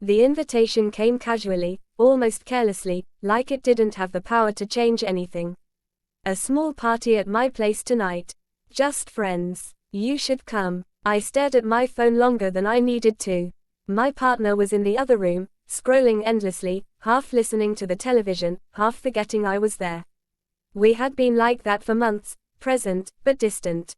The invitation came casually, almost carelessly, like it didn't have the power to change anything. A small party at my place tonight. Just friends. You should come. I stared at my phone longer than I needed to. My partner was in the other room, scrolling endlessly, half listening to the television, half forgetting I was there. We had been like that for months, present, but distant.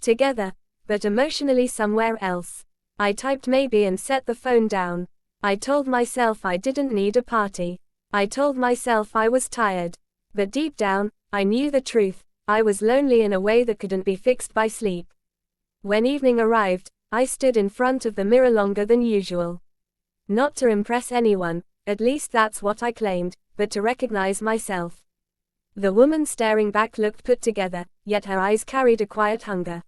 Together, but emotionally somewhere else. I typed maybe and set the phone down. I told myself I didn't need a party. I told myself I was tired. But deep down, I knew the truth. I was lonely in a way that couldn't be fixed by sleep. When evening arrived, I stood in front of the mirror longer than usual. Not to impress anyone, at least that's what I claimed, but to recognize myself. The woman staring back looked put together, yet her eyes carried a quiet hunger.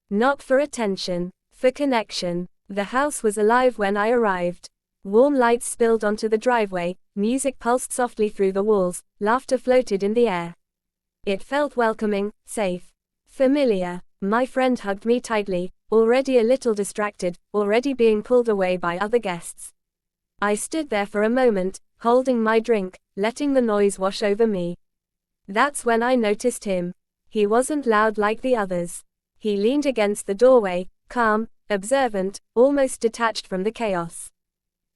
Not for attention, for connection. The house was alive when I arrived. Warm lights spilled onto the driveway, music pulsed softly through the walls, laughter floated in the air. It felt welcoming, safe, familiar. My friend hugged me tightly, already a little distracted, already being pulled away by other guests. I stood there for a moment, holding my drink, letting the noise wash over me. That's when I noticed him. He wasn't loud like the others. He leaned against the doorway, calm, observant, almost detached from the chaos.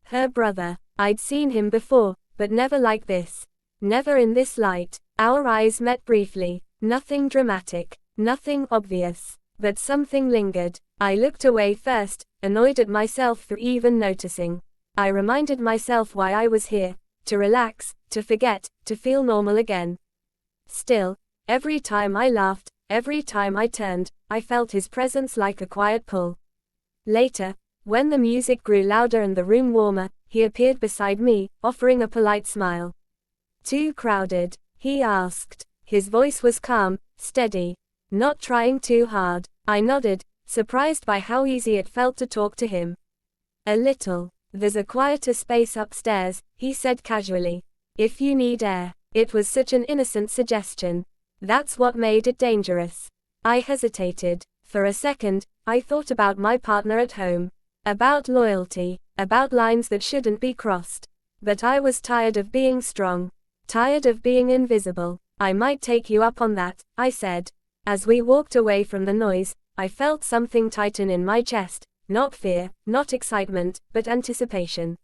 Her brother. I'd seen him before, but never like this. Never in this light. Our eyes met briefly. Nothing dramatic. Nothing obvious. But something lingered. I looked away first, annoyed at myself for even noticing. I reminded myself why I was here. To relax, to forget, to feel normal again. Still, every time I laughed, every time I turned, I felt his presence like a quiet pull. Later, when the music grew louder and the room warmer, he appeared beside me, offering a polite smile. Too crowded? He asked. His voice was calm, steady. Not trying too hard. I nodded, surprised by how easy it felt to talk to him. A little. There's a quieter space upstairs, he said casually. If you need air. It was such an innocent suggestion. That's what made it dangerous. I hesitated. For a second, I thought about my partner at home. About loyalty. About lines that shouldn't be crossed. But I was tired of being strong. Tired of being invisible. I might take you up on that, I said. As we walked away from the noise, I felt something tighten in my chest. Not fear, not excitement, but anticipation.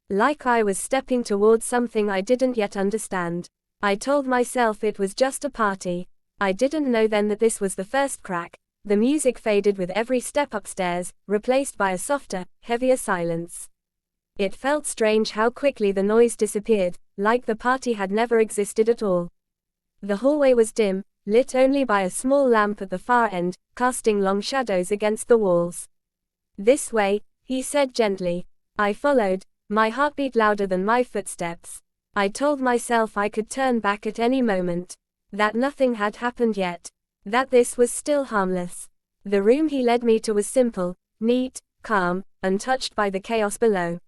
Like I was stepping towards something I didn't yet understand. I told myself it was just a party. I didn't know then that this was the first crack. The music faded with every step upstairs, replaced by a softer, heavier silence. It felt strange how quickly the noise disappeared, like the party had never existed at all. The hallway was dim, lit only by a small lamp at the far end, casting long shadows against the walls. This way, he said gently. I followed, my heartbeat louder than my footsteps. I told myself I could turn back at any moment. That nothing had happened yet. That this was still harmless. The room he led me to was simple, neat, calm, untouched by the chaos below.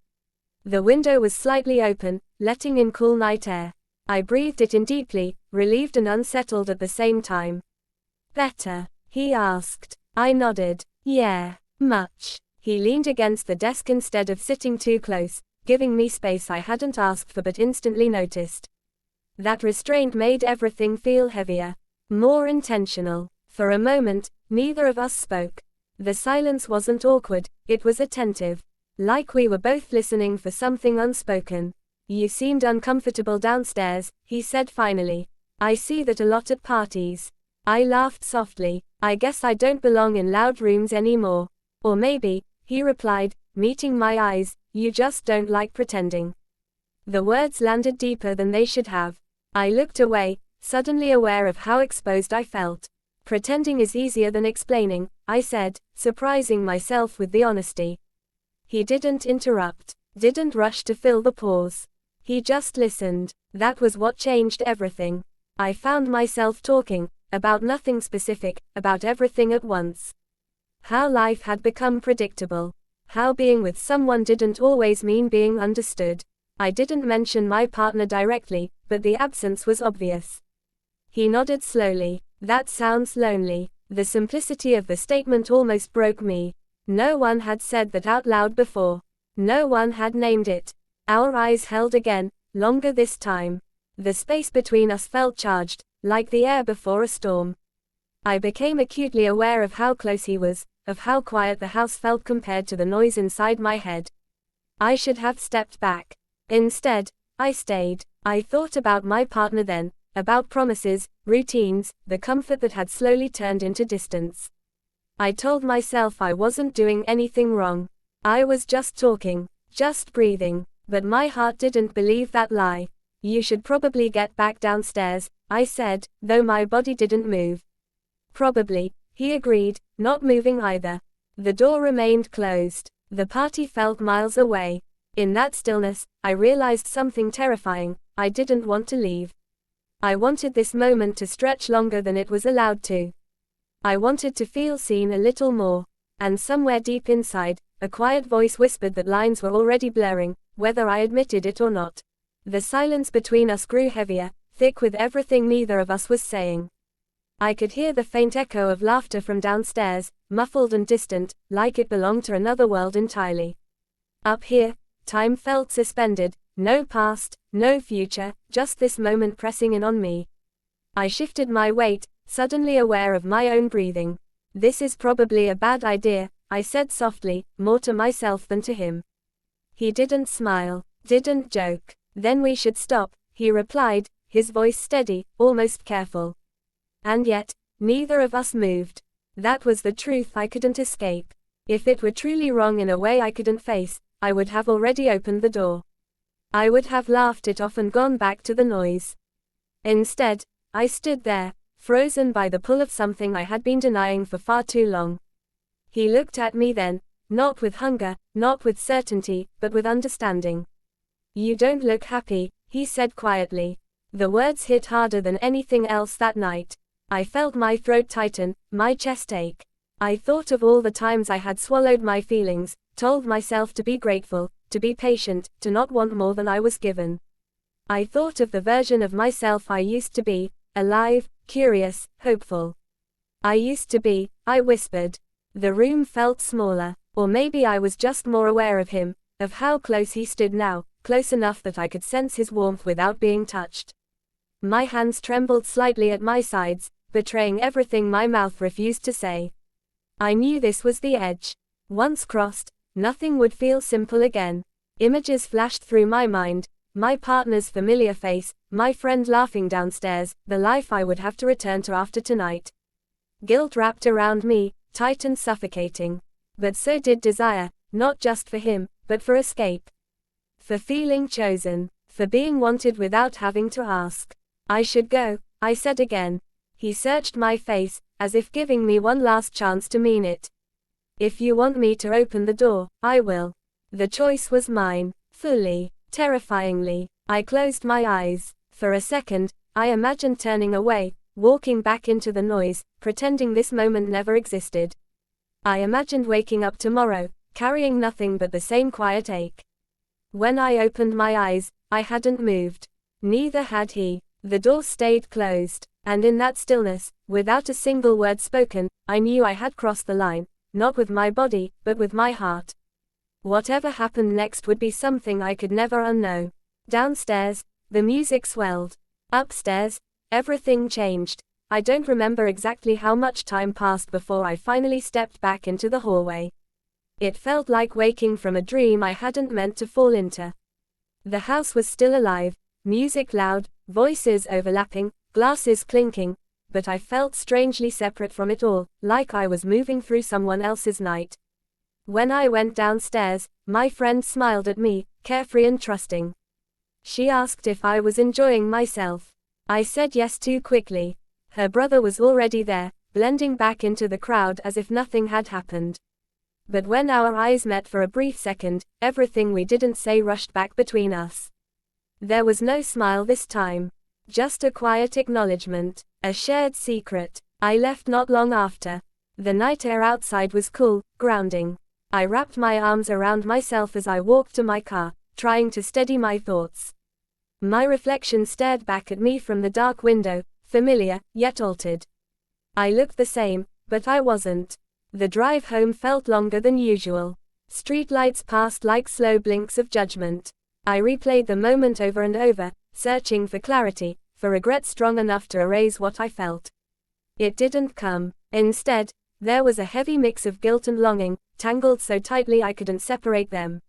The window was slightly open, letting in cool night air. I breathed it in deeply, relieved and unsettled at the same time. Better? He asked. I nodded. Yeah, much. He leaned against the desk instead of sitting too close, giving me space I hadn't asked for but instantly noticed. That restraint made everything feel heavier, more intentional. For a moment, neither of us spoke. The silence wasn't awkward, it was attentive. Like we were both listening for something unspoken. You seemed uncomfortable downstairs, he said finally. I see that a lot at parties. I laughed softly. I guess I don't belong in loud rooms anymore. Or maybe, he replied, meeting my eyes, you just don't like pretending. The words landed deeper than they should have. I looked away, suddenly aware of how exposed I felt. Pretending is easier than explaining, I said, surprising myself with the honesty. He didn't interrupt, didn't rush to fill the pause. He just listened. That was what changed everything. I found myself talking, about nothing specific, about everything at once. How life had become predictable. How being with someone didn't always mean being understood. I didn't mention my partner directly, but the absence was obvious. He nodded slowly. That sounds lonely. The simplicity of the statement almost broke me. No one had said that out loud before. No one had named it. Our eyes held again, longer this time. The space between us felt charged, like the air before a storm. I became acutely aware of how close he was, of how quiet the house felt compared to the noise inside my head. I should have stepped back. Instead, I stayed. I thought about my partner then, about promises, routines, the comfort that had slowly turned into distance. I told myself I wasn't doing anything wrong. I was just talking, just breathing, but my heart didn't believe that lie. You should probably get back downstairs, I said, though my body didn't move. Probably, he agreed, not moving either. The door remained closed. The party felt miles away. In that stillness, I realized something terrifying. I didn't want to leave. I wanted this moment to stretch longer than it was allowed to. I wanted to feel seen a little more. And somewhere deep inside, a quiet voice whispered that lines were already blurring, whether I admitted it or not. The silence between us grew heavier, thick with everything neither of us was saying. I could hear the faint echo of laughter from downstairs, muffled and distant, like it belonged to another world entirely. Up here, time felt suspended, no past, no future, just this moment pressing in on me. I shifted my weight, suddenly aware of my own breathing. This is probably a bad idea, I said softly, more to myself than to him. He didn't smile, didn't joke. Then we should stop, he replied, his voice steady, almost careful. And yet, neither of us moved. That was the truth I couldn't escape. If it were truly wrong in a way I couldn't face, I would have already opened the door. I would have laughed it off and gone back to the noise. Instead, I stood there, frozen by the pull of something I had been denying for far too long. He looked at me then, not with hunger, not with certainty, but with understanding. You don't look happy, he said quietly. The words hit harder than anything else that night. I felt my throat tighten, my chest ache. I thought of all the times I had swallowed my feelings, told myself to be grateful, to be patient, to not want more than I was given. I thought of the version of myself I used to be, alive, curious, hopeful. I used to be, I whispered. The room felt smaller, or maybe I was just more aware of him, of how close he stood now, close enough that I could sense his warmth without being touched. My hands trembled slightly at my sides, betraying everything my mouth refused to say. I knew this was the edge. Once crossed, nothing would feel simple again. Images flashed through my mind, my partner's familiar face, my friend laughing downstairs, the life I would have to return to after tonight. Guilt wrapped around me, tight and suffocating. But so did desire, not just for him, but for escape. For feeling chosen, for being wanted without having to ask. I should go, I said again. He searched my face, as if giving me one last chance to mean it. If you want me to open the door, I will. The choice was mine, fully, terrifyingly. I closed my eyes. For a second, I imagined turning away, walking back into the noise, pretending this moment never existed. I imagined waking up tomorrow, carrying nothing but the same quiet ache. When I opened my eyes, I hadn't moved. Neither had he. The door stayed closed, and in that stillness, without a single word spoken, I knew I had crossed the line, not with my body, but with my heart. Whatever happened next would be something I could never unknow. Downstairs, the music swelled. Upstairs, everything changed. I don't remember exactly how much time passed before I finally stepped back into the hallway. It felt like waking from a dream I hadn't meant to fall into. The house was still alive, music loud, voices overlapping, glasses clinking, but I felt strangely separate from it all, like I was moving through someone else's night. When I went downstairs, my friend smiled at me, carefree and trusting. She asked if I was enjoying myself. I said yes too quickly. Her brother was already there, blending back into the crowd as if nothing had happened. But when our eyes met for a brief second, everything we didn't say rushed back between us. There was no smile this time. Just a quiet acknowledgement, a shared secret. I left not long after. The night air outside was cool, grounding. I wrapped my arms around myself as I walked to my car, trying to steady my thoughts. My reflection stared back at me from the dark window, familiar, yet altered. I looked the same, but I wasn't. The drive home felt longer than usual. Streetlights passed like slow blinks of judgment. I replayed the moment over and over, searching for clarity, for regret strong enough to erase what I felt. It didn't come. Instead, there was a heavy mix of guilt and longing, tangled so tightly I couldn't separate them.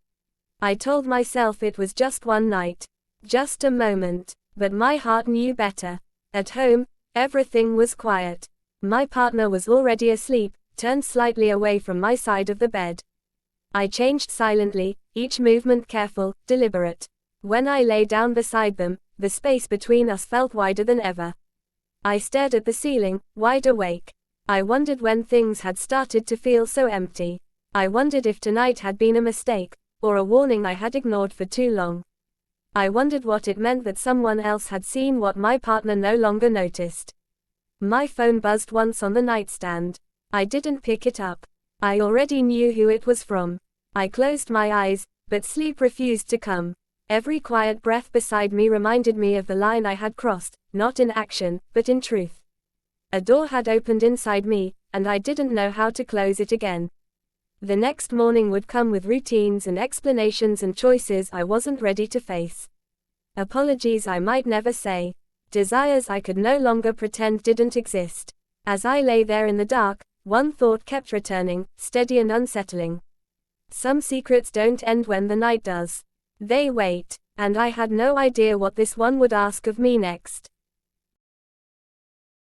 I told myself it was just one night. Just a moment. But my heart knew better. At home, everything was quiet. My partner was already asleep, turned slightly away from my side of the bed. I changed silently, each movement careful, deliberate. When I lay down beside them, the space between us felt wider than ever. I stared at the ceiling, wide awake. I wondered when things had started to feel so empty. I wondered if tonight had been a mistake, or a warning I had ignored for too long. I wondered what it meant that someone else had seen what my partner no longer noticed. My phone buzzed once on the nightstand. I didn't pick it up. I already knew who it was from. I closed my eyes, but sleep refused to come. Every quiet breath beside me reminded me of the line I had crossed, not in action, but in truth. A door had opened inside me, and I didn't know how to close it again. The next morning would come with routines and explanations and choices I wasn't ready to face. Apologies I might never say. Desires I could no longer pretend didn't exist. As I lay there in the dark, one thought kept returning, steady and unsettling. Some secrets don't end when the night does. They wait, and I had no idea what this one would ask of me next.